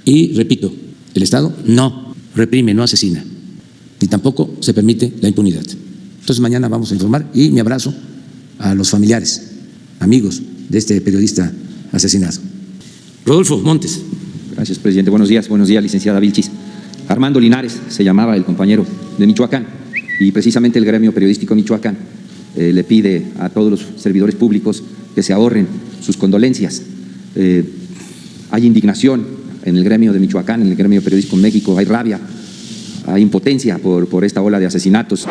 Y repito, el Estado no reprime, no asesina, ni tampoco se permite la impunidad. Entonces mañana vamos a informar y mi abrazo a los familiares, amigos de este periodista asesinado. Rodolfo Montes. Gracias, presidente. Buenos días, licenciada Vilchis. Armando Linares se llamaba el compañero de Michoacán y precisamente el gremio periodístico Michoacán le pide a todos los servidores públicos que se ahorren sus condolencias. Hay indignación en el gremio de Michoacán, en el gremio periodístico en México, hay rabia, hay impotencia por esta ola de asesinatos,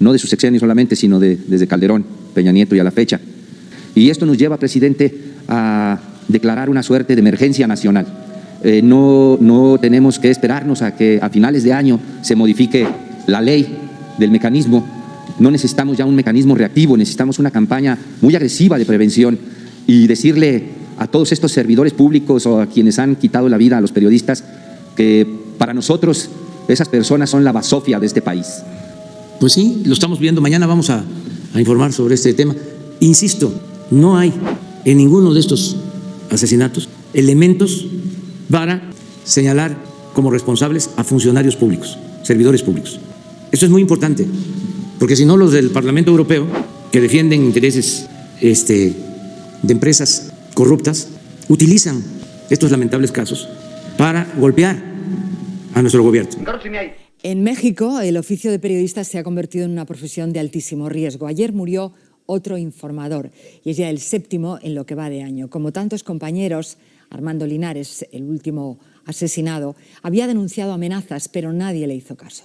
no de su sexenio solamente, sino desde Calderón, Peña Nieto y a la fecha. Y esto nos lleva, presidente, a declarar una suerte de emergencia nacional. No tenemos que esperarnos a que a finales de año se modifique la ley del mecanismo. No necesitamos ya un mecanismo reactivo, necesitamos una campaña muy agresiva de prevención y decirle a todos estos servidores públicos o a quienes han quitado la vida a los periodistas que para nosotros esas personas son la basofia de este país. Pues sí, lo estamos viendo. Mañana vamos a informar sobre este tema. Insisto, no hay en ninguno de estos asesinatos elementos para señalar como responsables a funcionarios públicos, servidores públicos. Esto es muy importante, porque si no los del Parlamento Europeo, que defienden intereses de empresas corruptas, utilizan estos lamentables casos para golpear a nuestro gobierno. En México, el oficio de periodista se ha convertido en una profesión de altísimo riesgo. Ayer murió otro informador y es ya el 7º en lo que va de año. Como tantos compañeros, Armando Linares, el último asesinado, había denunciado amenazas, pero nadie le hizo caso.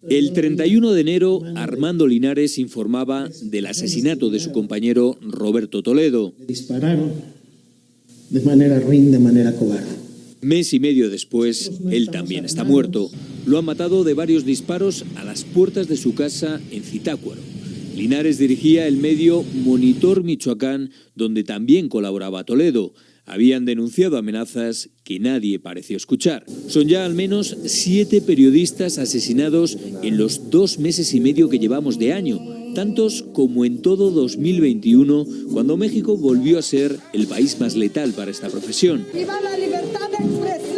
El 31 de enero, Armando Linares informaba del asesinato de su compañero Roberto Toledo. Dispararon de manera ruin, de manera cobarde. Mes y medio después, él también está muerto. Lo han matado de varios disparos a las puertas de su casa en Zitácuaro. Linares dirigía el medio Monitor Michoacán, donde también colaboraba Toledo. Habían denunciado amenazas que nadie pareció escuchar. Son ya al menos 7 periodistas asesinados en los 2 meses y medio que llevamos de año, tantos como en todo 2021, cuando México volvió a ser el país más letal para esta profesión. ¡Viva la libertad de expresión!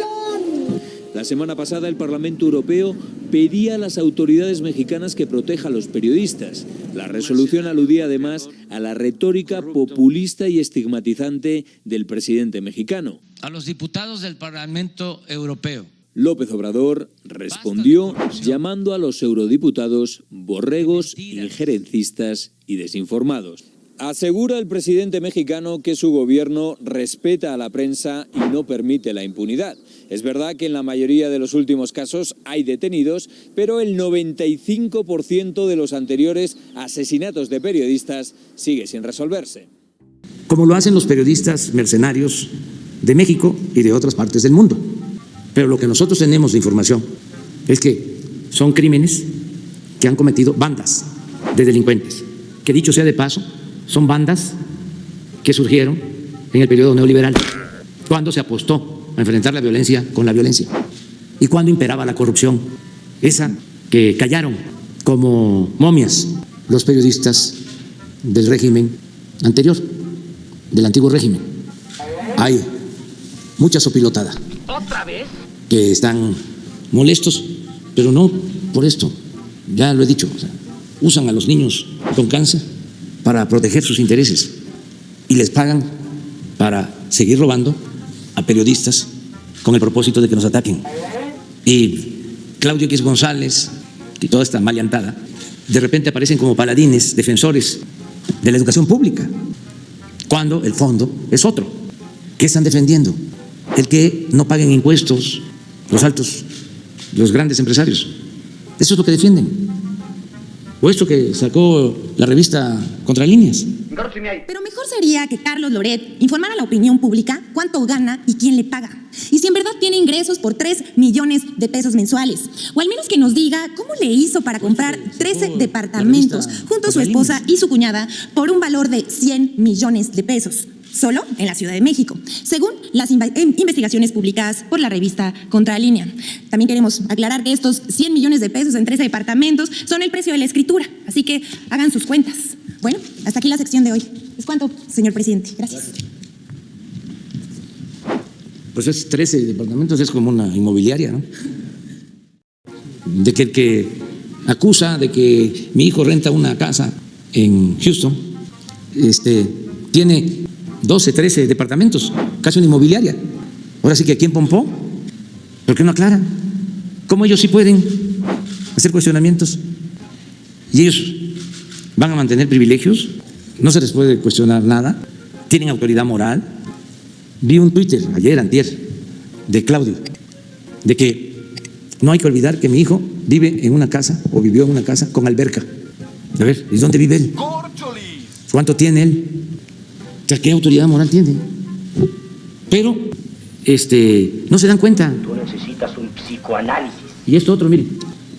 La semana pasada el Parlamento Europeo pedía a las autoridades mexicanas que proteja a los periodistas. La resolución aludía además a la retórica populista y estigmatizante del presidente mexicano. A los diputados del Parlamento Europeo. López Obrador respondió llamando a los eurodiputados borregos, injerencistas y desinformados. Asegura el presidente mexicano que su gobierno respeta a la prensa y no permite la impunidad. Es verdad que en la mayoría de los últimos casos hay detenidos, pero el 95% de los anteriores asesinatos de periodistas sigue sin resolverse. Como lo hacen los periodistas mercenarios de México y de otras partes del mundo. Pero lo que nosotros tenemos de información es que son crímenes que han cometido bandas de delincuentes, que dicho sea de paso, son bandas que surgieron en el periodo neoliberal, cuando se apostó a enfrentar la violencia con la violencia y cuando imperaba la corrupción, esa que callaron como momias los periodistas del régimen anterior, del antiguo régimen. Hay mucha sopilotada. ¿Otra vez? Que están molestos, pero no por esto, ya lo he dicho, usan a los niños con cáncer para proteger sus intereses y les pagan para seguir robando a periodistas con el propósito de que nos ataquen. Y Claudio X González y toda esta maleantada de repente aparecen como paladines, defensores de la educación pública, cuando el fondo es otro. ¿Qué están defendiendo? El que no paguen impuestos los altos, los grandes empresarios. Eso es lo que defienden. O esto que sacó la revista Contralíneas. Pero mejor sería que Carlos Loret informara a la opinión pública cuánto gana y quién le paga. Y si en verdad tiene ingresos por 3 millones de pesos mensuales. O al menos que nos diga cómo le hizo para comprar 13 departamentos junto a su esposa y su cuñada por un valor de 100 millones de pesos. Solo en la Ciudad de México, según las investigaciones publicadas por la revista Contralínea. También queremos aclarar que estos 100 millones de pesos en 13 departamentos son el precio de la escritura, así que hagan sus cuentas. Bueno, hasta aquí la sección de hoy. ¿Es cuánto, señor presidente? Gracias. pues es 13 departamentos, es como una inmobiliaria, ¿no? De que el que acusa de que mi hijo renta una casa en Houston, tiene 12, 13 departamentos, casi una inmobiliaria. Ahora sí que aquí en Pompó, ¿por qué no aclara? ¿Cómo ellos sí pueden hacer cuestionamientos? Y ellos van a mantener privilegios, no se les puede cuestionar nada, tienen autoridad moral. Vi un Twitter ayer, antier, de Claudio, de que no hay que olvidar que mi hijo vive en una casa o vivió en una casa con alberca. A ver, ¿y dónde vive él? ¿Cuánto tiene él? O sea, ¿qué autoridad moral tiene? Pero no se dan cuenta. Tú necesitas un psicoanálisis. Y esto otro, miren,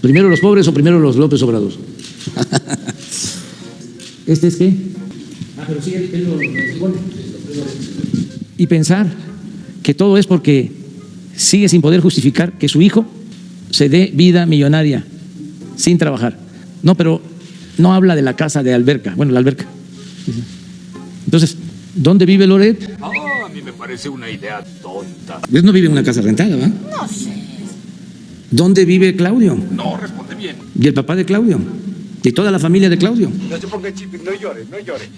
primero los pobres o primero los López Obrador. ¿Este es qué? Pero sí, él lo pone. Y pensar que todo es porque sigue sin poder justificar que su hijo se dé vida millonaria sin trabajar. No, pero no habla de la casa de alberca. Bueno, la alberca. Entonces, ¿dónde vive Loret? A mí me parece una idea tonta. Él no vive en una casa rentada, ¿va? No sé. ¿Dónde vive Claudio? No, responde bien. Y el papá de Claudio. Y toda la familia de Claudio. No se ponga chip, no llore, no llore.